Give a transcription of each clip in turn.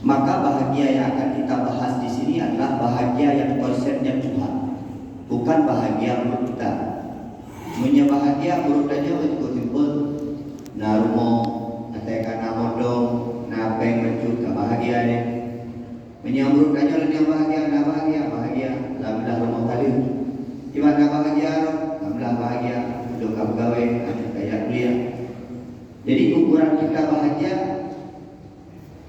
Maka bahagia yang akan kita bahas di sini adalah bahagia yang konsepnya Tuhan, bukan bahagia menurut kita. Punya bahagia menurut aja untuk timbul narumo, katakan namodong, napeng mencut kebahagia ni. Menyambut aja yang bahagia, bahagia, alhamdulillah rumah kali. Gimana bahagia? Alhamdulillah bahagia, hidup pegawai, kayak kuliah. Jadi ukuran kita bahagia,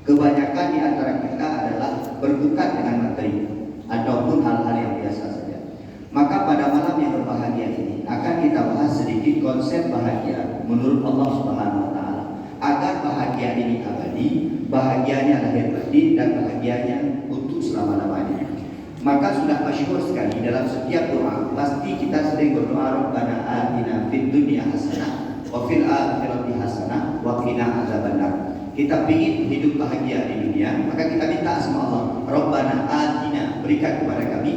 kebanyakan di antara kita adalah berbukan dengan materi ataupun hal-hal yang biasa saja. Maka pada malam yang berbahagia ini akan kita bahas sedikit konsep bahagia menurut Allah Subhanahu wa taala. Agar bahagia ini abadi, bahagianya lahir batin dan bahagianya untuk selama-lamanya. Maka sudah masyhur sekali dalam setiap doa, pasti kita sering berdoa Rabbana atina fid dunya hasanah wa fil akhirati hasanah wa qina azabannar. Kita ingin hidup bahagia di dunia, maka kita minta sama Allah, Rabbana atina, berikan kepada kami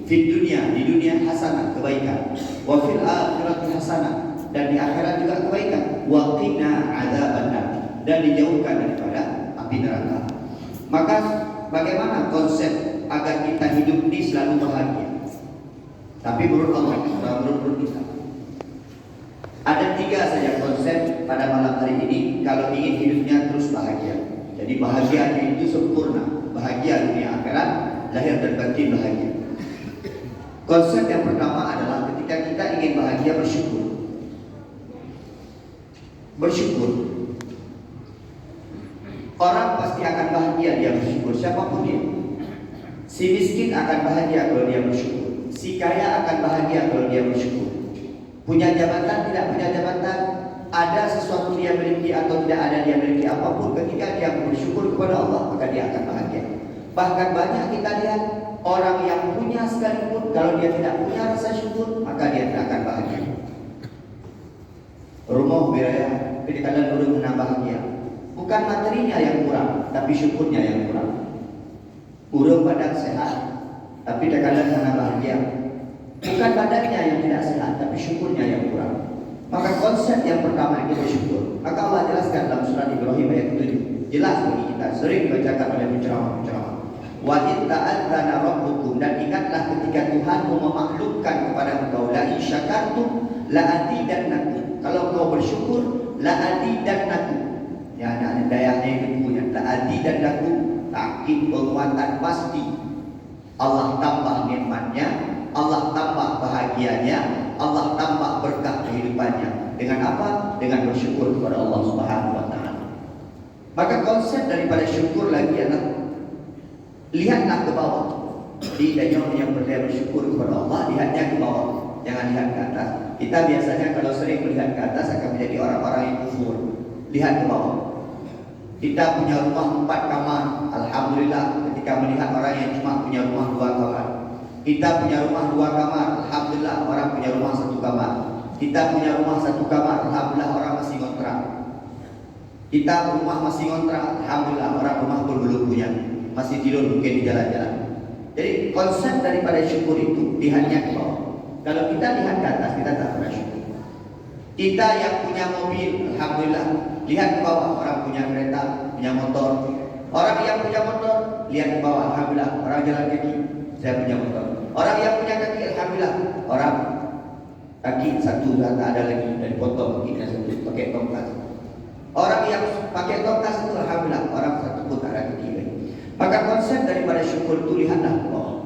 fid dunya, di dunia hasanah, kebaikan, wa fil akhirati hasanah, dan di akhirat juga kebaikan, wa qina azabannar, dan dijauhkan daripada api neraka. Maka bagaimana konsep agar kita hidup ini selalu bahagia? Tapi menurut Allah, menurut kita ada 3 saja konsep pada malam hari ini kalau ingin hidupnya terus bahagia. Jadi bahagianya itu sempurna, bahagia dunia akhirat, lahir dan batin bahagia. Konsep yang pertama adalah ketika kita ingin bahagia, bersyukur. Bersyukur. Orang pasti akan bahagia dia bersyukur, siapapun dia. Si miskin akan bahagia kalau dia bersyukur. Si kaya akan bahagia kalau dia bersyukur. Punya jabatan, tidak punya jabatan, ada sesuatu dia miliki atau tidak ada dia miliki apapun, ketika dia bersyukur kepada Allah, maka dia akan bahagia. Bahkan banyak kita lihat orang yang punya sekalipun, kalau dia tidak punya rasa syukur, maka dia tidak akan bahagia. Rumah wilayah ketika dalam dulu menambah bahagia. Bukan materinya yang kurang, tapi syukurnya yang kurang. Urung badan sehat, tapi kadang-kadang karena bahagia. Bukan badannya yang tidak sehat, tapi syukurnya yang kurang. Maka konsep yang pertama kita bersyukur. Maka Allah jelaskan dalam surat Ibrahim ayat 7. Jelas bagi kita, sering dibacakan oleh penceramah-penceramah. Wa in ta'adzana rabbukum, dan ingatlah ketika Tuhanmu memaklumkan kepada engkau, la in syakartum la azidannakum. Kalau engkau bersyukur, la azidannakum. Ya, ada dayanya itu punya. La azidannakum, takkid penguatan pasti. Allah tambah nikmatnya, Allah tambah bahagianya, Allah tambah berkah kehidupannya. Dengan apa? Dengan bersyukur kepada Allah Subhanahu wa taala. Maka konsep daripada syukur lagi adalah lihatlah ke bawah. Jadi yang berdaya bersyukur kepada Allah, lihatnya ke bawah, jangan lihat ke atas. Kita biasanya kalau sering melihat ke atas akan menjadi orang-orang yang kufur. Lihat ke bawah. Kita punya rumah 4 kamar, alhamdulillah. Ketika melihat orang yang cuma punya rumah 2 kamar. Kita punya rumah 2 kamar, alhamdulillah. Orang punya rumah 1 kamar. Kita punya rumah 1 kamar, alhamdulillah. Orang masih ngontrak. Kita rumah masih ngontrak, alhamdulillah. Orang rumah belum punya, masih tidur mungkin di jalan-jalan. Jadi konsep daripada syukur itu lihatnya ke bawah. Kalau kita lihat ke atas, kita tak pernah syukur. Kita yang punya mobil, alhamdulillah, lihat ke bawah. Orang punya kereta, punya motor. Orang yang punya motor, lihat ke bawah, alhamdulillah. Orang jalan kaki, saya punya motor. Orang yang punya kaki, alhamdulillah. Orang kaki 1 tak ada lagi, dari potong kakinya 1 pakai tongkat. Orang yang pakai tongkat 1, alhamdulillah. Orang 1 pun tak ada kaki lagi. Maka konsep daripada syukur itu lihatlah ke bawah.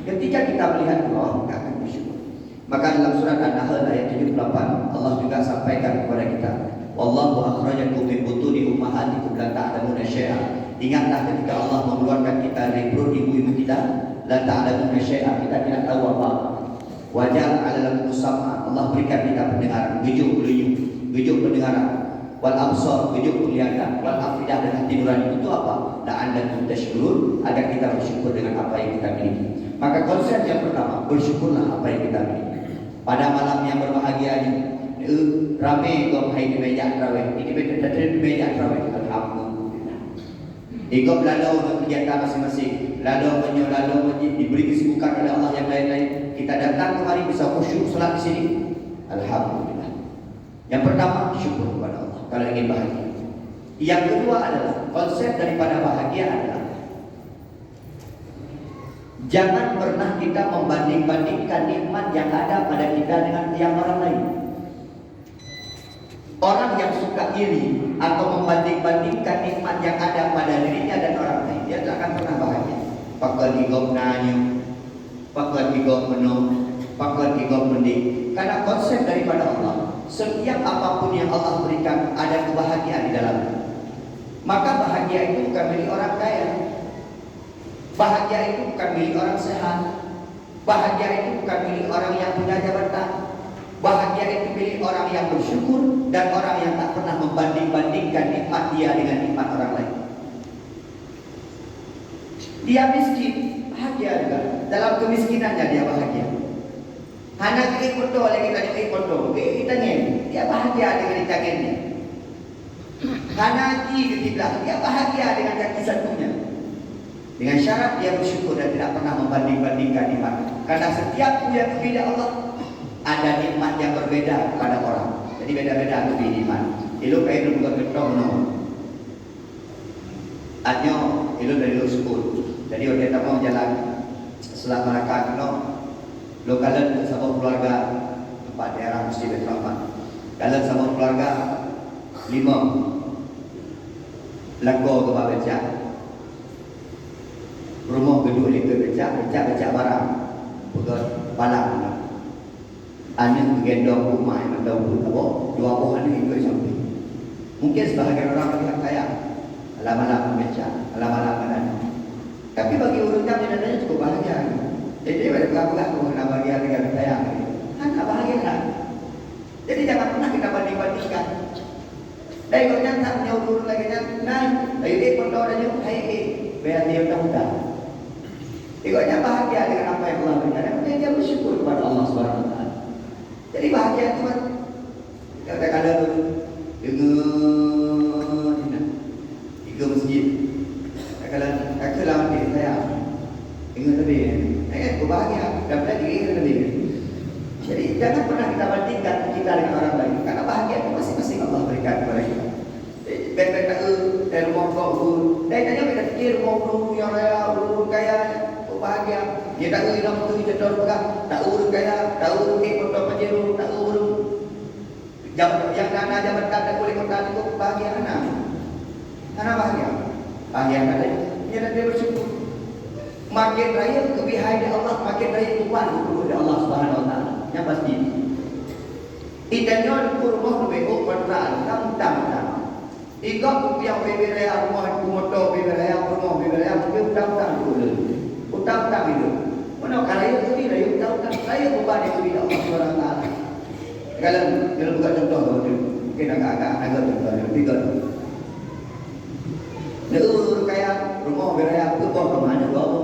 Ketika kita melihat ke bawah, kita akan bersyukur. Maka dalam surat An-Nahl ayat 78, Allah juga sampaikan kepada kita, wallahu akhrajakum min butuni ummahatikum la ta'lamuna syai'a. Ingatlah ketika Allah mengeluarkan kita dari perut ibu-ibu kita, la ta'lamuna syai'a, kita tidak tahu apa. Wajal 'ala lakum sam'a, Allah berikan kita pendengaran, gejuk pendengaran, wal absar, gejuk penglihatan, wal afidah, dan hati nurani. Itu apa? La'allakum tashkurun, agar kita bersyukur dengan apa yang kita miliki. Maka konsep yang pertama, bersyukurlah apa yang kita miliki. Pada malam yang berbahagia ini, ramai kau hai di meja tarawih. Ini di meja tarawih, alhamdulillah. Ikut lalu kegiatan masing-masing, lalu masjid, diberi kesibukan oleh Allah yang lain-lain. Kita datang kemari bisa khusyuk salat di sini, alhamdulillah. Yang pertama, syukur kepada Allah kalau ingin bahagia. Yang kedua adalah konsep daripada bahagia adalah Jangan pernah kita membanding-bandingkan nikmat yang ada pada kita dengan yang orang lain. Orang yang suka iri atau membanding-bandingkan nikmat yang ada pada dirinya dan orang lain, dia tidak akan pernah bahagia. Pakal igop nanyu, pakal igop menung, pakal igop mendik. Karena konsep daripada Allah, setiap apapun yang Allah berikan ada kebahagiaan di dalamnya. Maka bahagia itu bukan milik orang kaya. Bahagia itu bukan milik orang sehat. Bahagia itu bukan milik orang yang punya jabatan. Bahagia itu milik orang yang bersyukur dan orang yang tak pernah membanding-bandingkan nikmat dia dengan nikmat orang lain. Dia miskin, bahagia juga. Dalam kemiskinannya dia bahagia. Hanya ikut oleh kita ikut kita dia bahagia dengan ikannya. Hanya ketiga dia bahagia dengan kaki satunya. Dengan syarat dia bersyukur dan tidak pernah membanding-bandingkan nikmat. Karena setiap yang dipilih Allah ada nikmat yang berbeda pada orang. Jadi beda-beda lebih nikmat. Ilu kayak ilu bukan ketong no. Anyo ilu dari ilu school. Jadi orang tak mau jalan selama rakat no. Lo kalian sama keluarga empat daerah mesti bertrauma. Kalian sama keluarga 5 lagu ke baca. Rumah kedua itu baca barang. Bukan palang. Ane gendong rumah yang tahu apa dua pohon ini itu sampai. Mungkin sebahagian orang melihat kaya, alam-alam membaca, alam-alam menanya. Tapi bagi orang yang menanya cukup bahagia. Jadi pada pelaku mengenai bahagia dengan kaya, hanya bahagia lah. Jadi jangan pernah kita banding-bandingkan. Dari kalau nyata punya urut lagi nah, dari pun tahu dan juga biar dia tahu. Ikutnya bahagia dengan apa yang Allah berikan. Kemudian dia bersyukur kepada Allah Subhanahu Wa Taala. Jadi bahagia itu kan kata kala dulu dengan tiga masjid. Kalau lawan diri saya ingin lebih, aku bahagia dan saya ingin lebih. Jadi jangan pernah kita bandingkan kita dengan orang lain karena bahagia itu masing-masing Allah berikan kepada kita. Baik-baik tak dari rumah kau, dari tanya kita fikir rumah yang raya, kaya. Bahagia. Dia tak urus nama tu jadul pegang, tak urus kaya, tak urus kota penjuru, tak urus yang dana jabatan tak boleh kota itu bahagia mana bahagia. Bahagia ada. Dia bersyukur. Makin raya kebihayan Allah, makin raya Tuhan kepada Allah Subhanahu Wa Taala. Yang pasti. Idanya di rumah lebih berperan, tam. Iga yang beberapa rumah motor beberapa rumah beberapa utang dulu. Utang itu. Mana kalau itu tidak utang saya beban itu tidak Allah Subhanahu Wa Taala. Kalau bukan contoh tu, kita agak contoh tiga. Lalu kayak rumah beraya tu bawa ke mana bawa?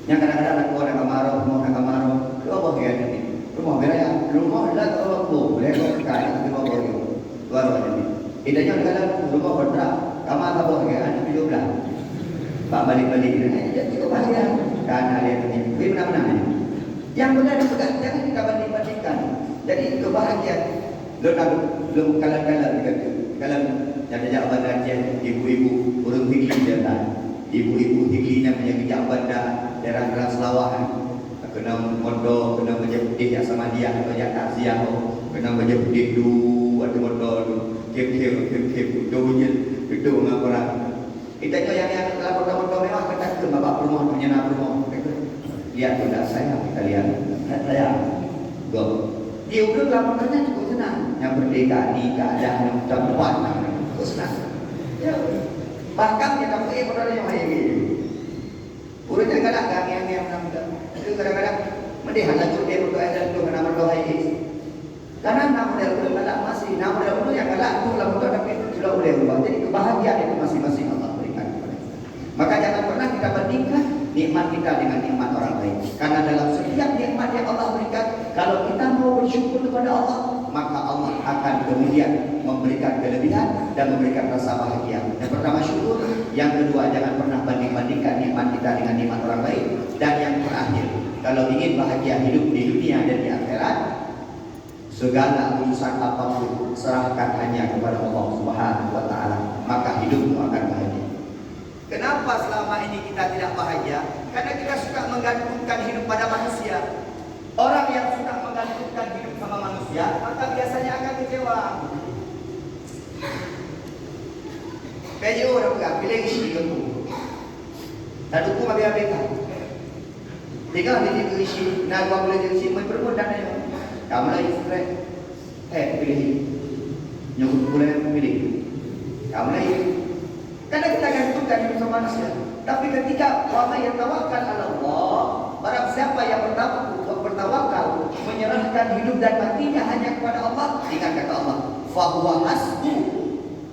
Yang kadang-kadang nak keluar nak kamar, bawa ke ni. Rumah beraya, rumah lah kalau boleh kaya tapi bawa ke luar ni. Idanya dalam rumah kontrak, kamar bawa ke ada 12. Pak balik-balik dia cukup bahagia karena dia ini benar-benar yang benar dan benar jangan kita banding-bandingkan. Jadi kebahagiaan belum kalah-kalah kalau ada jawaban raja ibu-ibu urung higli dia ibu-ibu higlinya punya jawaban daerah Selawah kena mondo kena menjepit yang sama dia atau yang takziah kena menjepit dulu ada mondo kep tu itu ngapa kita yang telah foto-foto mewah kita ke bapak rumah menyenap rumah. Lihat tidak saya kita lihat saya. Go. Dia udah laporannya cukup senang. Yang merdeka di keadaan yang tempat cukup senang. Ya. Bahkan kita punya foto yang kayak gitu. Urutnya kadang yang itu kadang-kadang mending hanya tu dia foto ada tu nama doa ini. Karena nama dia itu kadang masih nama dia itu yang kadang tu lah foto tapi sudah boleh ubah. Jadi kebahagiaan itu masing-masing Allah. Maka jangan pernah kita bandingkan nikmat kita dengan nikmat orang lain. Karena dalam setiap nikmat yang Allah berikan, kalau kita mau bersyukur kepada Allah, maka Allah akan kemudian memberikan kelebihan dan memberikan rasa bahagia. Yang pertama syukur, yang kedua jangan pernah banding-bandingkan nikmat kita dengan nikmat orang lain. Dan yang terakhir, kalau ingin bahagia hidup di dunia dan di akhirat, segala urusan apapun serahkan hanya kepada Allah Subhanahu Wa Taala, maka hidupmu akan bahagia. Kenapa selama selama ini kita tidak bahagia? Karena kita suka menggantungkan hidup pada manusia. Orang yang suka menggantungkan hidup sama manusia, maka biasanya akan kecewa. PJO dah pegang, pilih isi aku. Tak dukung habis-habis kan? Tinggal di situ isi, nak buat boleh isi, mau berbuat dana yang kamu lagi stres. Pilih nyokut boleh pilih. Kamu lagi. Karena kita gantungkan hidup sama manusia. Tapi ketika wa may yatawakkal 'ala Allah, barang siapa yang bertawakal, menyerahkan hidup dan matinya hanya kepada Allah, ingat kata Allah, fa huwa hasbuh,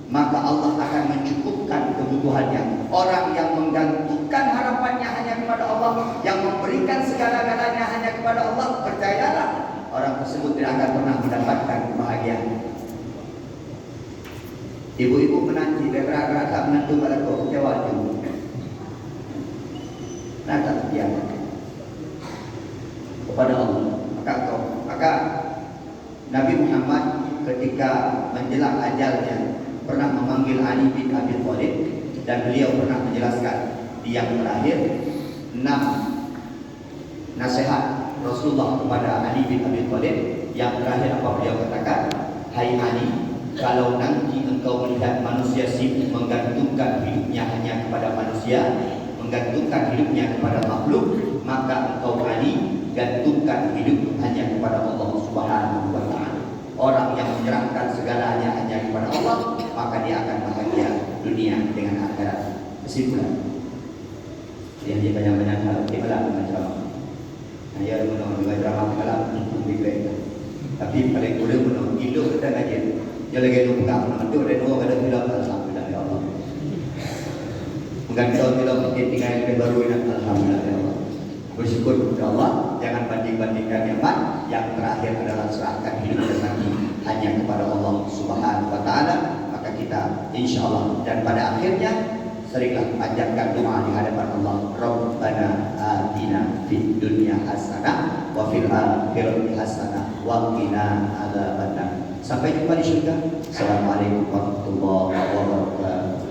maka Allah akan mencukupkan kebutuhannya. Orang yang menggantungkan harapannya hanya kepada Allah, yang memberikan segala-galanya hanya kepada Allah, percayalah, orang tersebut tidak akan pernah mendapatkan kebahagiaan. Ibu-ibu menanti dan rata-rata menentu pada kau kecewa itu. Rata dia kepada Allah. Maka Nabi Muhammad ketika menjelang ajalnya pernah memanggil Ali bin Abi Thalib, dan beliau pernah menjelaskan di yang terakhir 6 nasihat Rasulullah kepada Ali bin Abi Thalib. Yang terakhir apa beliau katakan? Hai Ali, kalau nanti engkau melihat manusia sibuk menggantungkan hidupnya hanya kepada manusia, menggantungkan hidupnya kepada makhluk, maka engkau Ali gantungkan hidup hanya kepada Allah Subhanahu wa Ta'ala. Orang yang menyerahkan segalanya hanya kepada Allah, maka dia akan bahagia dunia dengan akhirat. Kesimpulan, dia banyak-banyak hal di malam macam ayat menong juga drama malam lebih baik. Tapi paling boleh menong hidup kita aja. Dia lagi tu pegang menong tu dan orang ada bilang alhamdulillah ya Allah. Menggantung bila mungkin tinggal yang baru ini, alhamdulillah ya Allah. Bersyukur kepada Allah. Jangan banding-bandingkan yang mana. Yang terakhir adalah serahkan hidup dan mati hanya kepada Allah Subhanahu wa Ta'ala. Maka kita insya-Allah, dan pada akhirnya seringlah panjatkan doa di hadapan Allah. Rabbana atina fid dunya hasanah wa fil akhirati hasanah wa qina adzabannar. Sampai jumpa di surga. Assalamualaikum warahmatullahi wabarakatuh.